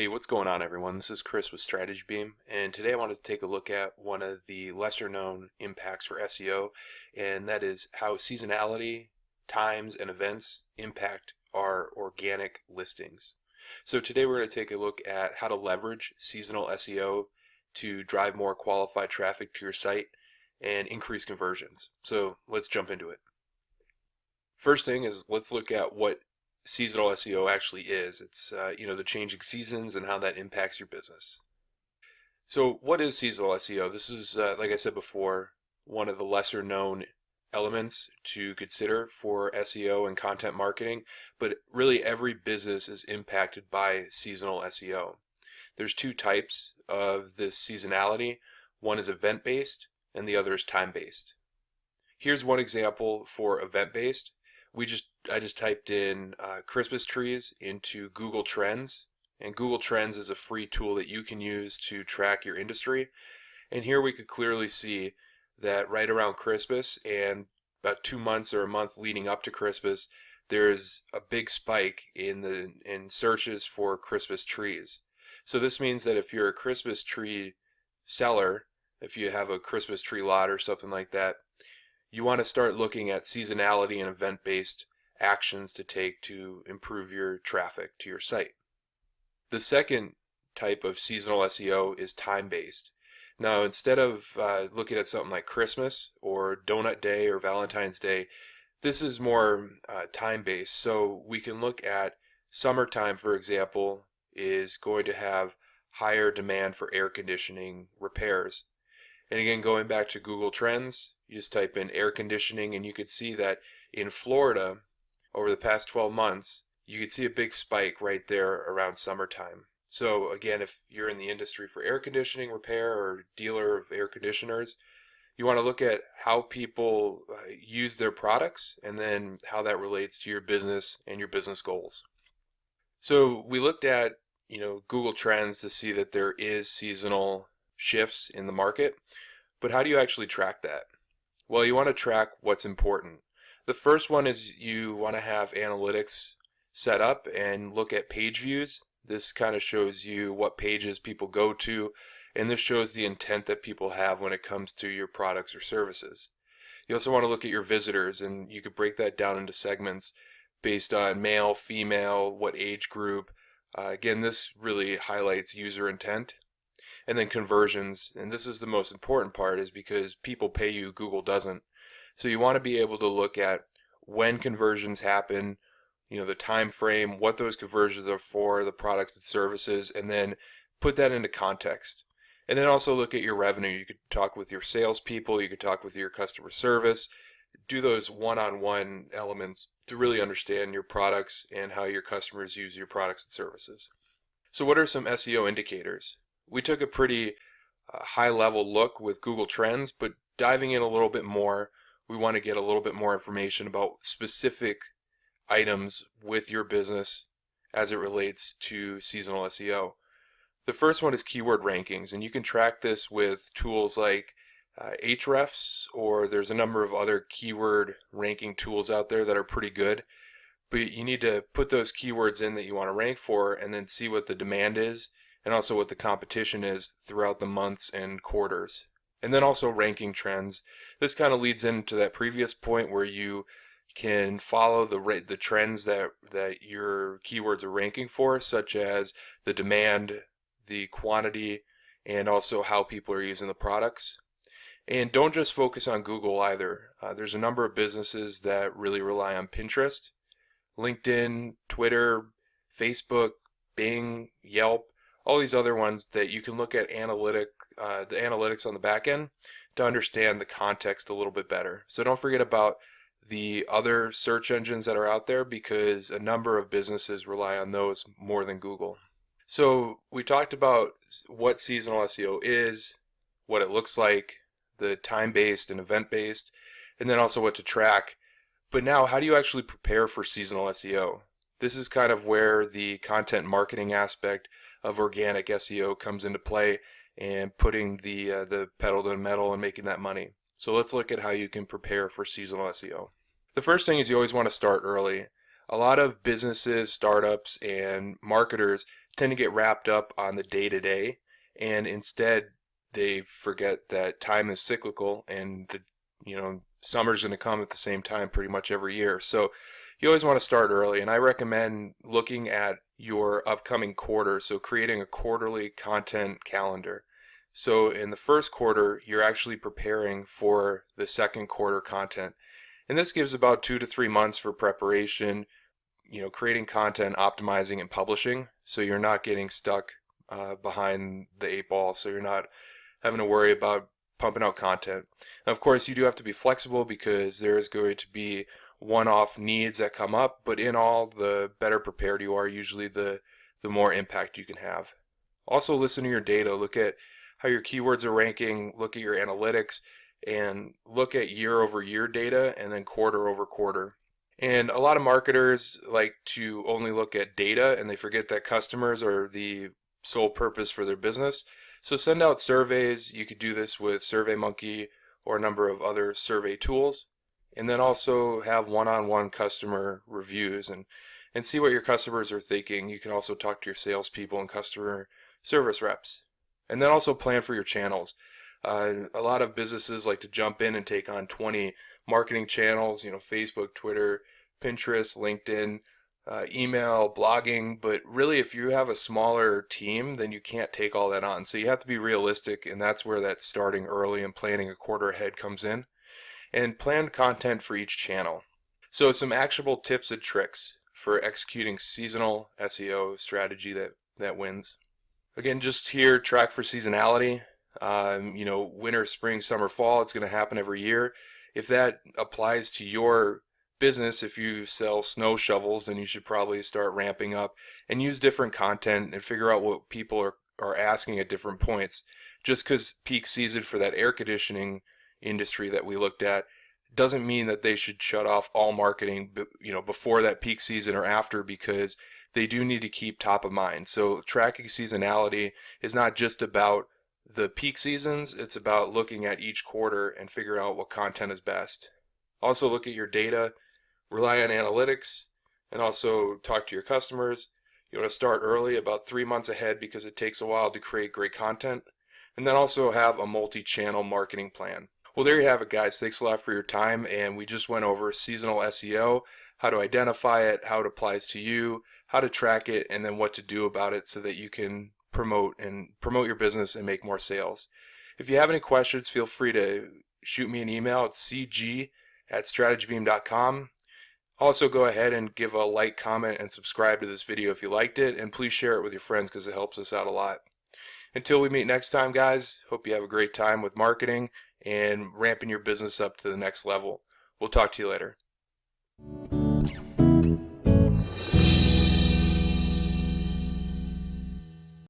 Hey, what's going on, everyone? This is Chris with Strategy Beam, and today I wanted to take a look at one of the lesser known impacts for SEO, and that is how seasonality, times, and events impact our organic listings. So today we're going to take a look at how to leverage seasonal SEO to drive more qualified traffic to your site and increase conversions. So let's jump into it. First thing is, let's look at what seasonal SEO actually is. It's the changing seasons and how that impacts your business. So what is seasonal SEO? This is like I said before, one of the lesser known elements to consider for SEO and content marketing, but really every business is impacted by seasonal SEO. There's two types of this seasonality. One is event-based and the other is time-based. Here's one example for event-based. I just typed in Christmas trees into Google Trends, and Google Trends is a free tool that you can use to track your industry. And here we could clearly see that right around Christmas and about 2 months or a month leading up to Christmas, there's a big spike in searches for Christmas trees. So this means that if you're a Christmas tree seller, if you have a Christmas tree lot or something like that, you want to start looking at seasonality and event-based actions to take to improve your traffic to your site. The second type of seasonal SEO is time-based. Now, instead of looking at something like Christmas or Donut Day or Valentine's Day, this is more time-based. So we can look at summertime, for example, is going to have higher demand for air conditioning repairs. And again, going back to Google Trends, you just type in air conditioning and you could see that in Florida, over the past 12 months, you could see a big spike right there around summertime. So again, if you're in the industry for air conditioning repair or dealer of air conditioners, you want to look at how people use their products and then how that relates to your business and your business goals. So we looked at Google Trends to see that there is seasonal shifts in the market, but how do you actually track that? Well, you want to track what's important. The first one is you want to have analytics set up and look at page views. This kind of shows you what pages people go to, and this shows the intent that people have when it comes to your products or services. You also want to look at your visitors, and you could break that down into segments based on male, female, what age group. Again, this really highlights user intent. And then conversions, and this is the most important part, is because people pay you, Google doesn't. So you want to be able to look at when conversions happen, the time frame, what those conversions are for, the products and services, and then put that into context. And then also look at your revenue. You could talk with your salespeople, you could talk with your customer service, do those one-on-one elements to really understand your products and how your customers use your products and services. So what are some SEO indicators? We took a pretty high-level look with Google Trends, but diving in a little bit more, we want to get a little bit more information about specific items with your business as it relates to seasonal SEO. The first one is keyword rankings, and you can track this with tools like Ahrefs, or there's a number of other keyword ranking tools out there that are pretty good. But you need to put those keywords in that you want to rank for and then see what the demand is, and also what the competition is throughout the months and quarters. And then also ranking trends. This kind of leads into that previous point where you can follow the trends that your keywords are ranking for, such as the demand, the quantity, and also how people are using the products. And don't just focus on Google either. There's a number of businesses that really rely on Pinterest, LinkedIn, Twitter, Facebook, Bing, Yelp, all these other ones that you can look at the analytics on the back end to understand the context a little bit better. So don't forget about the other search engines that are out there, because a number of businesses rely on those more than Google. So we talked about what seasonal SEO is, what it looks like, the time-based and event-based, and then also what to track. But now, how do you actually prepare for seasonal SEO? This is kind of where the content marketing aspect of organic SEO comes into play, and putting the pedal to the metal and making that money. So let's look at how you can prepare for seasonal SEO. The first thing is you always want to start early. A lot of businesses, startups, and marketers tend to get wrapped up on the day-to-day, and instead they forget that time is cyclical, and summer's going to come at the same time pretty much every year. So you always want to start early, and I recommend looking at your upcoming quarter, so creating a quarterly content calendar. So in the first quarter, you're actually preparing for the second quarter content. And this gives about 2 to 3 months for preparation, creating content, optimizing, and publishing, so you're not getting stuck behind the 8 ball, so you're not having to worry about pumping out content. Now, of course, you do have to be flexible because there is going to be one-off needs that come up, but in all, the better prepared you are, usually the more impact you can have. Also, listen to your data. Look at how your keywords are ranking, look at your analytics, and look at year-over-year data and then quarter-over-quarter. And a lot of marketers like to only look at data, and they forget that customers are the sole purpose for their business. So send out surveys. You could do this with SurveyMonkey or a number of other survey tools. And then also have one-on-one customer reviews and see what your customers are thinking. You can also talk to your salespeople and customer service reps. And then also plan for your channels. A lot of businesses like to jump in and take on 20 marketing channels, Facebook, Twitter, Pinterest, LinkedIn, email, blogging, but really if you have a smaller team, then you can't take all that on. So you have to be realistic, and that's where that starting early and planning a quarter ahead comes in. And plan content for each channel. So some actionable tips and tricks for executing seasonal SEO strategy that wins. Again, just here, track for seasonality. Winter, spring, summer, fall, it's going to happen every year. If that applies to your business, if you sell snow shovels, then you should probably start ramping up and use different content and figure out what people are asking at different points. Just because peak season for that air conditioning industry that we looked at doesn't mean that they should shut off all marketing before that peak season or after, because they do need to keep top of mind. So tracking seasonality is not just about the peak seasons, it's about looking at each quarter and figure out what content is best. Also look at your data, rely on analytics, and also talk to your customers. You want to start early, about 3 months ahead, because it takes a while to create great content. And then also have a multi-channel marketing plan. Well, there you have it, guys. Thanks a lot for your time, and we just went over seasonal SEO, how to identify it, how it applies to you, how to track it, and then what to do about it so that you can promote your business and make more sales. If you have any questions, feel free to shoot me an email at cg@strategybeam.com. Also, go ahead and give a like, comment, and subscribe to this video if you liked it, and please share it with your friends because it helps us out a lot. Until we meet next time, guys, hope you have a great time with marketing and ramping your business up to the next level. We'll talk to you later.